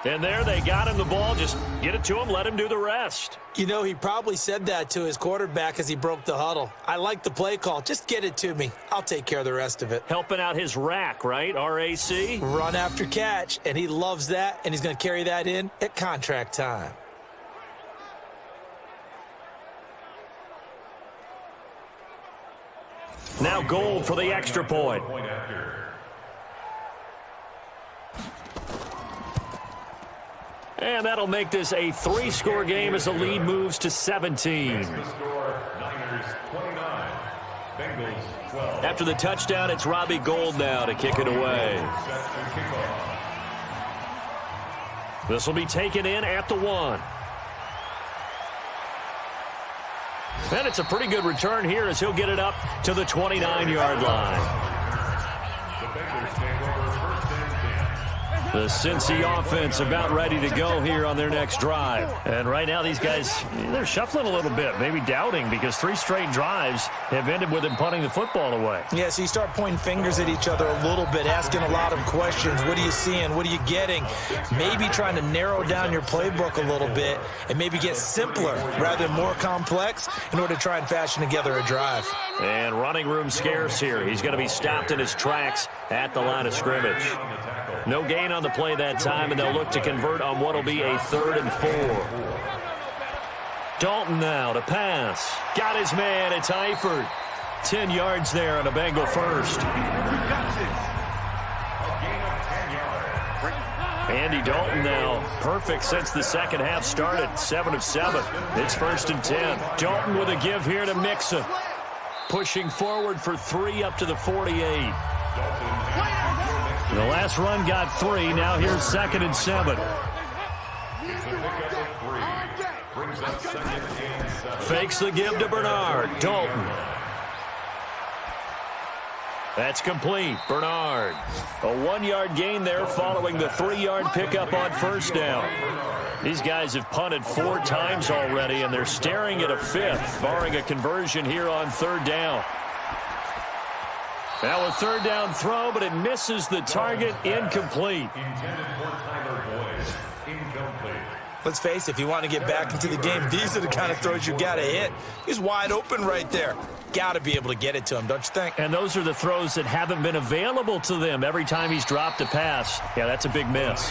And there they got him the ball. Just get it to him, let him do the rest. You know, he probably said that to his quarterback as he broke the huddle. I like the play call. Just get it to me. I'll take care of the rest of it. Helping out his rack, right? RAC? Run after catch. And he loves that, and he's going to carry that in at contract time. Now Gold for the extra point. And that'll make this a 3-score game as the lead moves to 17. After the touchdown, it's Robbie Gould now to kick it away. This will be taken in at the 1. And it's a pretty good return here as he'll get it up to the 29-yard line. The Cincy offense about ready to go here on their next drive. And right now these guys, they're shuffling a little bit, maybe doubting, because 3 straight drives have ended with them punting the football away. Yeah, so you start pointing fingers at each other a little bit, asking a lot of questions. What are you seeing? What are you getting? Maybe trying to narrow down your playbook a little bit and maybe get simpler rather than more complex in order to try and fashion together a drive. And running room scarce here. He's going to be stopped in his tracks at the line of scrimmage. No gain on the play that time, and they'll look to convert on what will be a 3rd and 4. Dalton now to pass. Got his man. It's Eifert. 10 yards there on a Bengal first. Andy Dalton now perfect since the second half started. 7 of 7. It's 1st and 10. Dalton with a give here to Mixon. Pushing forward for 3 up to the 48. The last run got 3. Now here's 2nd and 7. It's a pickup of 3. Brings up 2nd and 7. Fakes the give to Bernard. Dalton. That's complete. Bernard. A 1-yard gain there following the 3-yard pickup on 1st down. These guys have punted 4 times already, and they're staring at a 5th, barring a conversion here on 3rd down. Now a 3rd down throw, but it misses the target. Incomplete. Intended for Tyler Boyd. Incomplete. Let's face it, if you want to get back into the game, these are the kind of throws you got to hit. He's wide open right there. Got to be able to get it to him, don't you think? And those are the throws that haven't been available to them every time he's dropped a pass. Yeah, that's a big miss.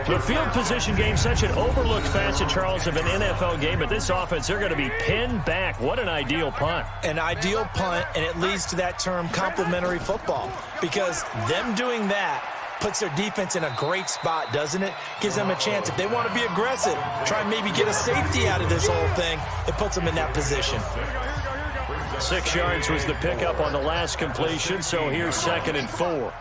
The field position game, such an overlooked facet, Charles, of an NFL game, but this offense, they're going to be pinned back. What an ideal punt. An ideal punt, and it leads to that term complementary football, because them doing that puts their defense in a great spot, doesn't it? Gives them a chance. If they want to be aggressive, try and maybe get a safety out of this whole thing, it puts them in that position. 6 yards was the pickup on the last completion, so here's 2nd and 4.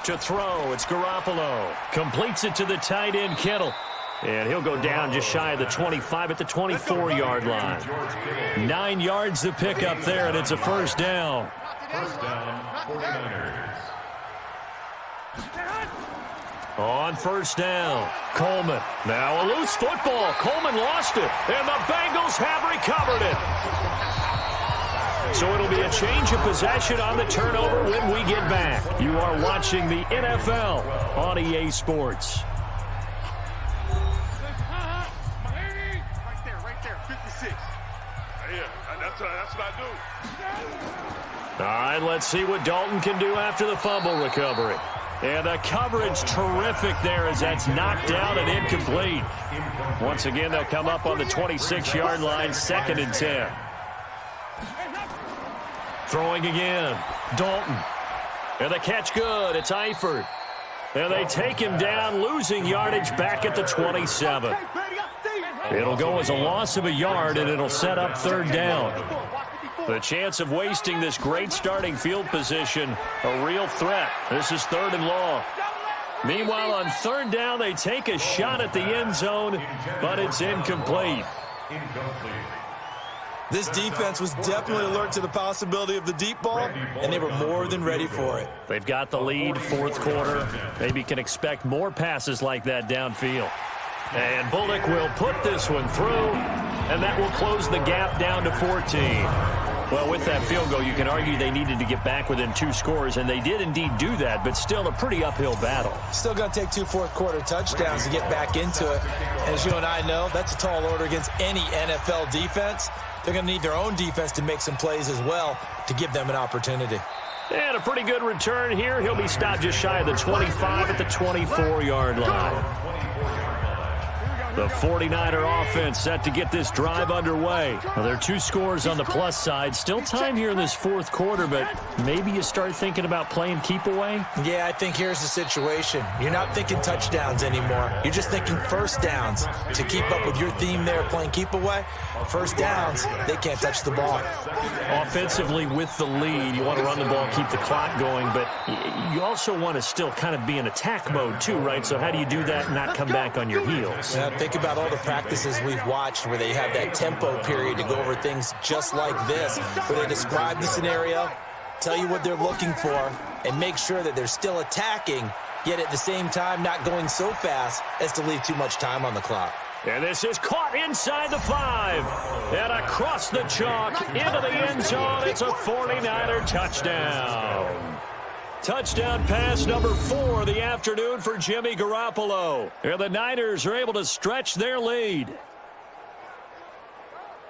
To throw, it's Garoppolo. Completes it to the tight end, Kittle. And he'll go down just shy of the 25 at the 24-yard line. 9 yards the pickup there, and it's a 1st down. 1st down, 49ers. On 1st down, Coleman. Now a loose football. Coleman lost it, and the Bengals have recovered it. So it'll be a change of possession on the turnover when we get back. You are watching the NFL on EA Sports. Right there, 56. Yeah, that's what I do. All right, let's see what Dalton can do after the fumble recovery. And the coverage terrific there as that's knocked down and incomplete. Once again, they'll come up on the 26-yard line, 2nd and 10. Throwing again, Dalton. And the catch good, it's Eifert. And they take him down, losing yardage back at the 27. It'll go as a loss of a yard, and it'll set up 3rd down. The chance of wasting this great starting field position, a real threat. This is 3rd and long. Meanwhile, on 3rd down, they take a shot at the end zone, but it's incomplete. This defense was definitely alert to the possibility of the deep ball, and they were more than ready for it. They've got the lead, 4th quarter. Maybe can expect more passes like that downfield. And Bullock will put this one through, and that will close the gap down to 14. Well, with that field goal, you can argue they needed to get back within 2 scores, and they did indeed do that, but still a pretty uphill battle. Still going to take 2 fourth-quarter touchdowns to get back into it. And as you and I know, that's a tall order against any NFL defense. They're going to need their own defense to make some plays as well to give them an opportunity. And a pretty good return here. He'll be stopped just shy of the 25 at the 24-yard line. The 49er offense set to get this drive underway. Well, there are 2 scores on the plus side. Still time here in this 4th quarter, but maybe you start thinking about playing keep away? Yeah, I think here's the situation. You're not thinking touchdowns anymore. You're just thinking 1st downs. To keep up with your theme there, playing keep away, 1st downs, they can't touch the ball. Offensively with the lead, you want to run the ball, keep the clock going, but you also want to still kind of be in attack mode too, right? So how do you do that and not come back on your heels? Think about all the practices we've watched where they have that tempo period to go over things just like this, where they describe the scenario, tell you what they're looking for, and make sure that they're still attacking, yet at the same time not going so fast as to leave too much time on the clock. And this is caught inside the 5. And across the chalk, into the end zone. It's a 49er touchdown. Touchdown pass number 4 of the afternoon for Jimmy Garoppolo. And the Niners are able to stretch their lead.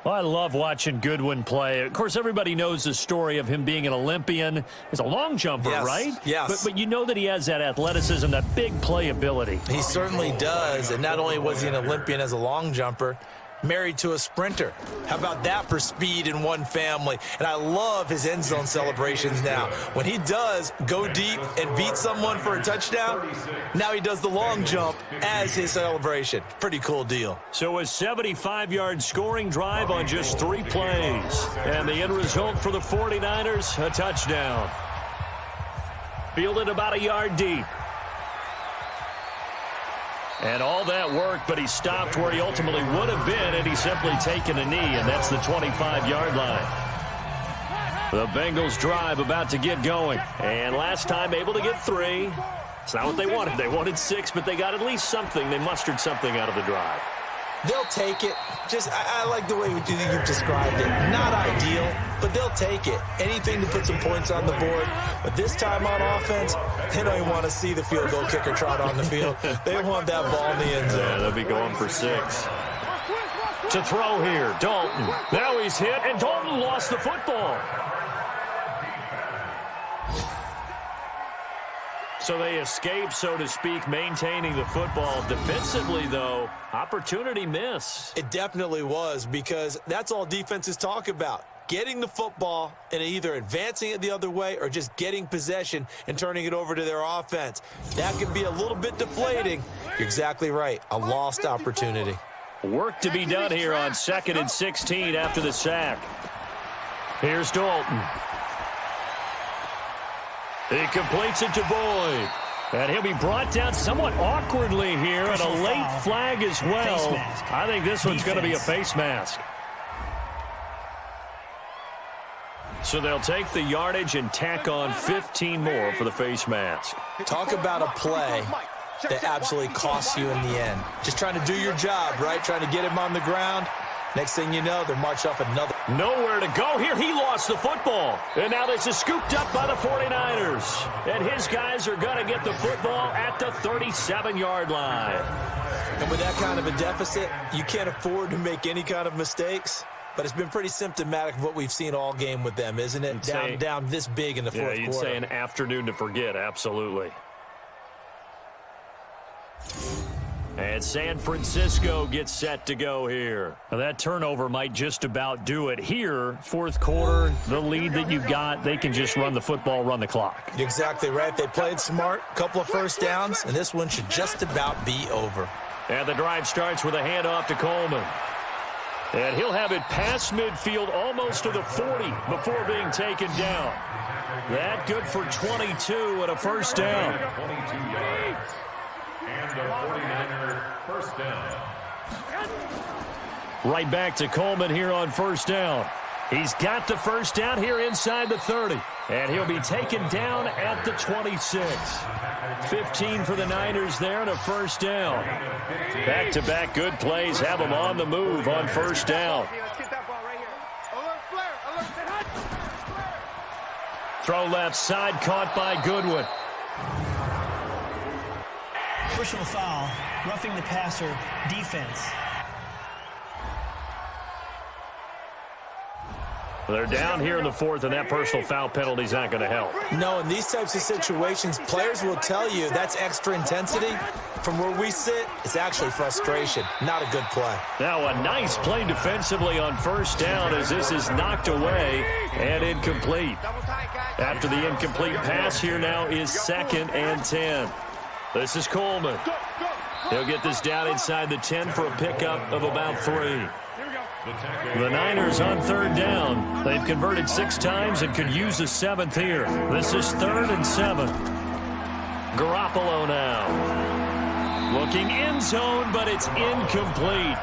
Well, I love watching Goodwin play. Of course, everybody knows the story of him being an Olympian. He's a long jumper, right? Yes. But you know that he has that athleticism, that big play ability. He certainly does. And not only was he an Olympian as a long jumper, married to a sprinter. How about that for speed in one family? And I love his end zone celebrations now. When he does go deep and beat someone for a touchdown, now he does the long jump as his celebration. Pretty cool deal. So a 75-yard scoring drive on just 3 plays. And the end result for the 49ers, a touchdown. Fielded about a yard deep. And all that worked, but he stopped where he ultimately would have been had he simply taken a knee, and that's the 25-yard line. The Bengals drive about to get going. And last time able to get 3. It's not what they wanted. They wanted 6, but they got at least something. They mustered something out of the drive. They'll take it. I like the way you've described it. Not ideal, but they'll take it. Anything to put some points on the board. But this time on offense, they don't even want to see the field goal kicker trot on the field. They want that ball in the end zone. Yeah, they'll be going for 6. To throw here, Dalton. Now he's hit, and Dalton lost the football. So they escape, so to speak, maintaining the football. Defensively, though, opportunity miss. It definitely was, because that's all defenses talk about. Getting the football and either advancing it the other way or just getting possession and turning it over to their offense. That can be a little bit deflating. You're exactly right. A lost opportunity. Work to be done here on 2nd and 16 after the sack. Here's Dalton. He completes it to Boyd. And he'll be brought down somewhat awkwardly here, and a late flag as well. I think this one's going to be a face mask. So they'll take the yardage and tack on 15 more for the face mask. Talk about a play that absolutely costs you in the end. Just trying to do your job, right? Trying to get him on the ground. Next thing you know, they're marched up another. Nowhere to go here. He lost the football. And now this is scooped up by the 49ers. And his guys are going to get the football at the 37-yard line. And with that kind of a deficit, you can't afford to make any kind of mistakes. But it's been pretty symptomatic of what we've seen all game with them, isn't it? Down this big in the fourth quarter. Yeah, you'd say an afternoon to forget, absolutely. And San Francisco gets set to go here. Now that turnover might just about do it. Here, fourth quarter, the lead that you've got, they can just run the football, run the clock. Exactly right. They played smart, couple of first downs, and this one should just about be over. And the drive starts with a handoff to Coleman. And he'll have it past midfield almost to the 40 before being taken down. That good for 22 and a first down. 22 yards. And the 49er first down. Right back to Coleman here on first down. He's got the first down here inside the 30. And he'll be taken down at the 26. 15 for the Niners there and a first down. Back-to-back good plays have them on the move on first down. Throw left side, caught by Goodwin. Personal foul, roughing the passer, defense. They're down here in the fourth, and that personal foul penalty is not going to help. No, in these types of situations, players will tell you that's extra intensity. From where we sit, it's actually frustration. Not a good play. Now a nice play defensively on first down as this is knocked away and incomplete. After the incomplete pass, here now is 2nd and 10. This is Coleman. He'll get this down inside the 10 for a pickup of about 3. The Niners on third down. They've converted 6 times and could use a 7th here. This is 3rd and 7. Garoppolo now. Looking end zone, but it's incomplete.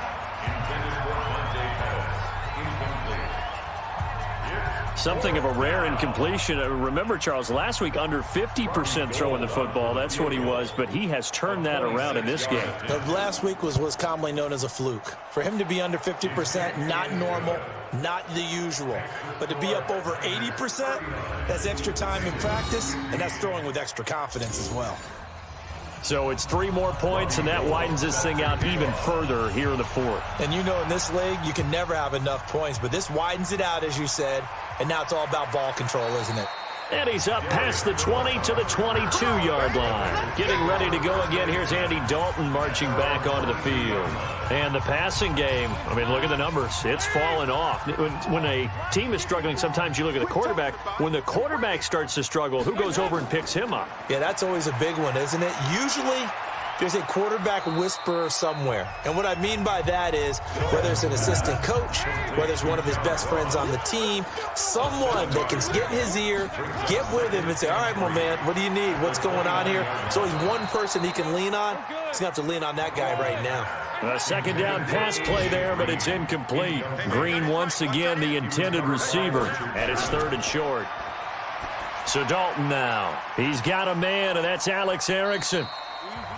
Something of a rare incompletion. Remember, Charles, last week under 50% throwing the football. That's what he was, but he has turned that around in this game. Last week was commonly known as a fluke. For him to be under 50%, not normal, not the usual. But to be up over 80%, that's extra time in practice, and that's throwing with extra confidence as well. So it's 3 more points, and that widens this thing out even further here in the fourth. And you know in this league, you can never have enough points, but this widens it out, as you said, and now it's all about ball control, isn't it? And he's up past the 20 to the 22-yard line. Getting ready to go again. Here's Andy Dalton marching back onto the field. And the passing game, I mean, look at the numbers. It's fallen off. When a team is struggling, sometimes you look at the quarterback. When the quarterback starts to struggle, who goes over and picks him up? Yeah, that's always a big one, isn't it? Usually, There's a quarterback whisperer somewhere. And what I mean by that is whether it's an assistant coach, whether it's one of his best friends on the team, someone that can get in his ear, get with him and say, all right, my man, what do you need? What's going on here? There's always one person he can lean on. He's going to have to lean on that guy right now. A second down pass play there, but it's incomplete. Green once again the intended receiver, and it's 3rd and short. So Dalton now. He's got a man, and that's Alex Erickson.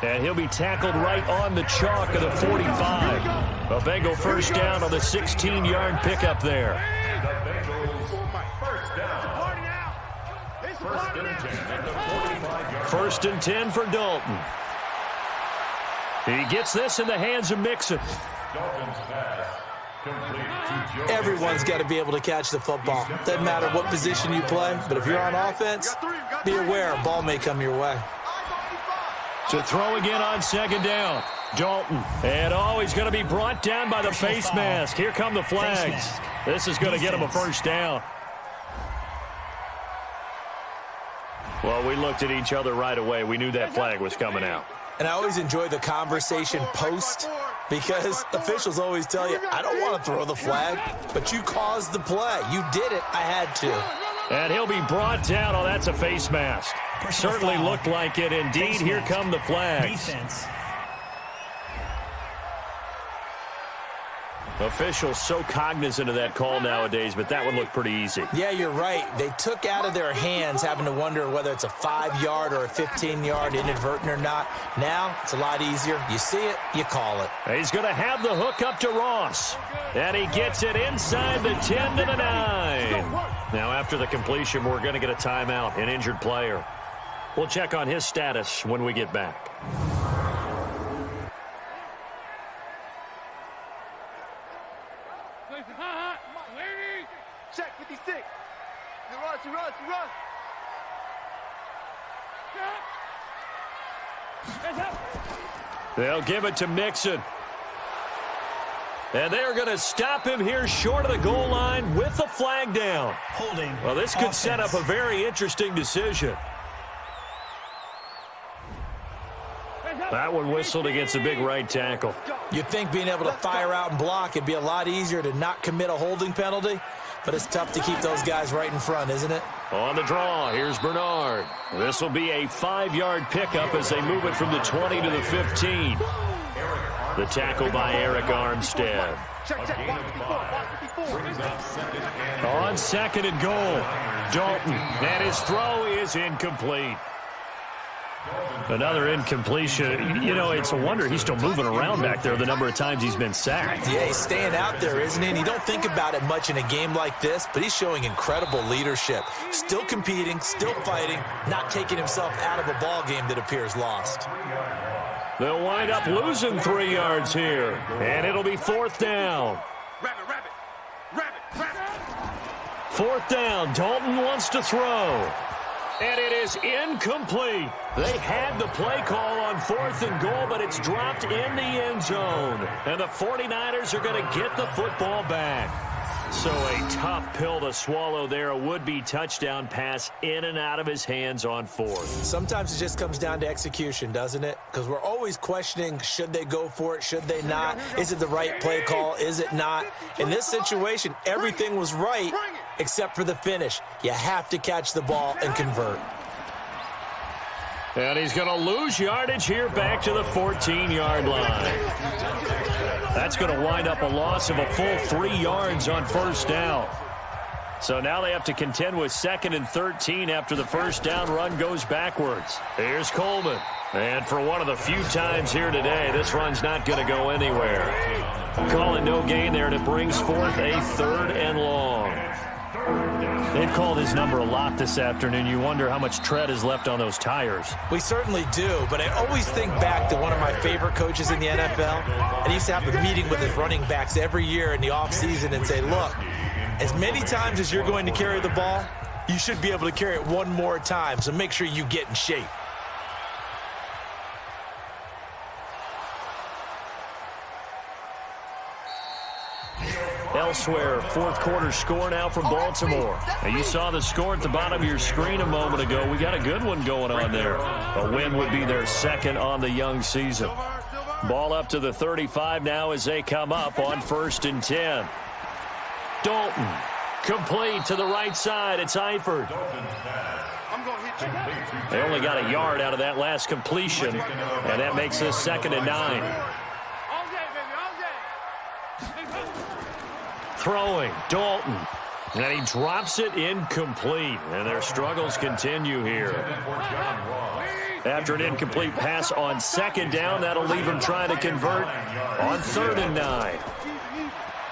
And he'll be tackled right on the chalk of the 45. A Bengal first down on the 16-yard pickup there. The Bengals first down. First and 10 at the 45-yard. First and 10 for Dalton. He gets this in the hands of Mixon. Dalton's pass complete to Joe. Everyone's got to be able to catch the football. Doesn't matter what position you play, but if you're on offense, be aware a ball may come your way. To throw again on second down. Dalton. And he's going to be brought down by the face mask. Here come the flags. This is going to get him a first down. Well, we looked at each other right away. We knew that flag was coming out. And I always enjoy the conversation post because officials always tell you, I don't want to throw the flag, but you caused the play. You did it. I had to. And he'll be brought down. Oh, that's a face mask. Certainly looked like it. Indeed, here come the flags. Defense. Officials so cognizant of that call nowadays, but that one looked pretty easy. Yeah, you're right. They took out of their hands having to wonder whether it's a 5-yard or a 15-yard inadvertent or not. Now, it's a lot easier. You see it, you call it. He's going to have the hook up to Ross. And he gets it inside the 10 to the 9. Now, after the completion, we're going to get a timeout, an injured player. We'll check on his status when we get back. Check 56. He runs. They'll give it to Mixon. And they're going to stop him here short of the goal line with the flag down. Holding. Well, this could set up a very interesting decision. That one whistled against a big right tackle. You'd think being able to fire out and block, it'd be a lot easier to not commit a holding penalty, but it's tough to keep those guys right in front, isn't it? On the draw, here's Bernard. This will be a 5-yard pickup as they move it from the 20 to the 15. The tackle by Eric Armstead. On second and goal, Dalton, and his throw is incomplete. Another incompletion. You know, it's a wonder he's still moving around back there the number of times he's been sacked. Yeah, he's staying out there, isn't he? And you don't think about it much in a game like this, but he's showing incredible leadership. Still competing, still fighting, not taking himself out of a ball game that appears lost. They'll wind up losing 3 yards here, and it'll be 4th down. Rabbit. 4th down, Dalton wants to throw. And it is incomplete. They had the play call on 4th and goal, but it's dropped in the end zone. And the 49ers are going to get the football back. So a tough pill to swallow there. A would-be touchdown pass in and out of his hands on 4th. Sometimes it just comes down to execution, doesn't it? Because we're always questioning, should they go for it, should they not? Is it the right play call, is it not? In this situation, everything was right except for the finish. You have to catch the ball and convert. And he's going to lose yardage here back to the 14-yard line. That's going to wind up a loss of a full 3 yards on first down. So now they have to contend with 2nd and 13 after the first down run goes backwards. Here's Coleman. And for one of the few times here today, this run's not going to go anywhere. Calling no gain there, and it brings forth a 3rd and long. They've called his number a lot this afternoon. You wonder how much tread is left on those tires. We certainly do, but I always think back to one of my favorite coaches in the NFL, and he used to have a meeting with his running backs every year in the offseason and say, look, as many times as you're going to carry the ball, you should be able to carry it one more time, so make sure you get in shape. Elsewhere, fourth quarter score now from Baltimore. Now, you saw the score at the bottom of your screen a moment ago. We got a good one going on there. A win would be their second on the young season. Ball up to the 35 now as they come up on 1st and 10. Dalton, complete to the right side. It's Eifert. I'm going to hit you. They only got a yard out of that last completion, and that makes this 2nd and 9. All day, baby, all day. Throwing, Dalton. And he drops it incomplete. And their struggles continue here. After an incomplete pass on 2nd down, that'll leave him trying to convert on 3rd and 9.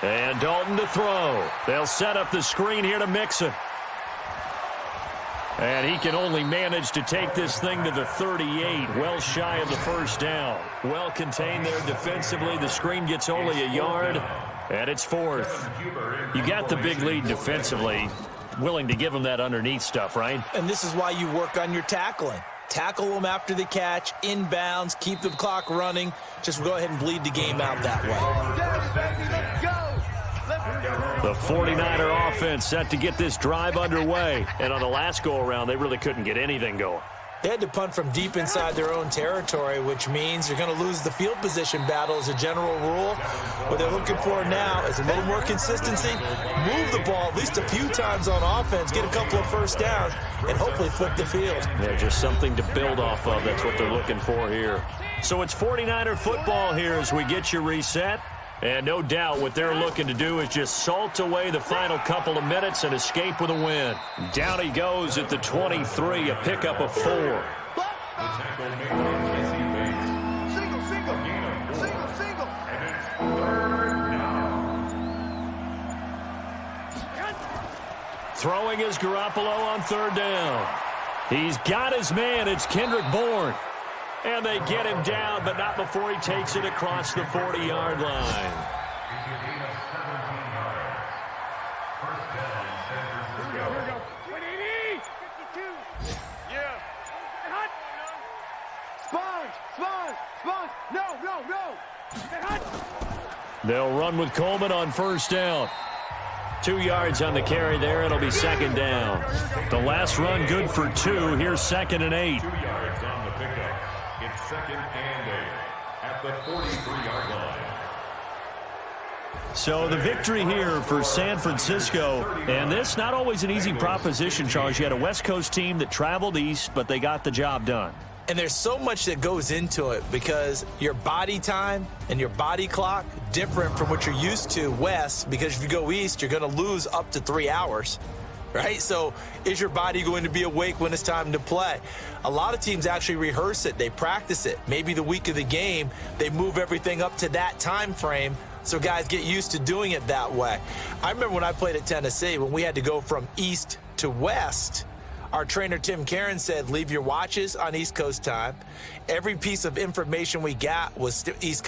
And Dalton to throw. They'll set up the screen here to Mixon. And he can only manage to take this thing to the 38, well shy of the 1st down. Well contained there defensively. The screen gets only a yard, and it's 4th. You got the big lead defensively. Willing to give him that underneath stuff, right? And this is why you work on your tackling. Tackle them after the catch, inbounds, keep the clock running. Just go ahead and bleed the game out that way. Let's go. The 49er offense set to get this drive underway. And on the last go-around, they really couldn't get anything going. They had to punt from deep inside their own territory, which means you're going to lose the field position battle as a general rule. What they're looking for now is a little more consistency, move the ball at least a few times on offense, get a couple of 1st downs, and hopefully flip the field. Yeah, just something to build off of. That's what they're looking for here. So it's 49er football here as we get you reset. And no doubt what they're looking to do is just salt away the final couple of minutes and escape with a win. Down he goes at the 23, a pickup of 4. Single, single. And it's 3rd down. Throwing is Garoppolo on 3rd down. He's got his man. It's Kendrick Bourne. And they get him down, but not before he takes it across the 40-yard line. Sponge. No. They'll run with Coleman on 1st down. 2 yards on the carry there. It'll be 2nd down. The last run good for 2. Here's 2nd and 8. 2 yards on the pickup. It's 2nd and 8 at the 43-yard line. So the victory here for San Francisco, and this not always an easy proposition, Charles. You had a West Coast team that traveled east, but they got the job done. And there's so much that goes into it because your body time and your body clock different from what you're used to west, because if you go east, you're going to lose up to 3 hours, right? So is your body going to be awake when it's time to play? A lot of teams actually rehearse it. They practice it. Maybe the week of the game, they move everything up to that time frame so guys get used to doing it that way. I remember when I played at Tennessee, when we had to go from east to west, our trainer, Tim Karen, said, leave your watches on East Coast time. Every piece of information we got was East Coast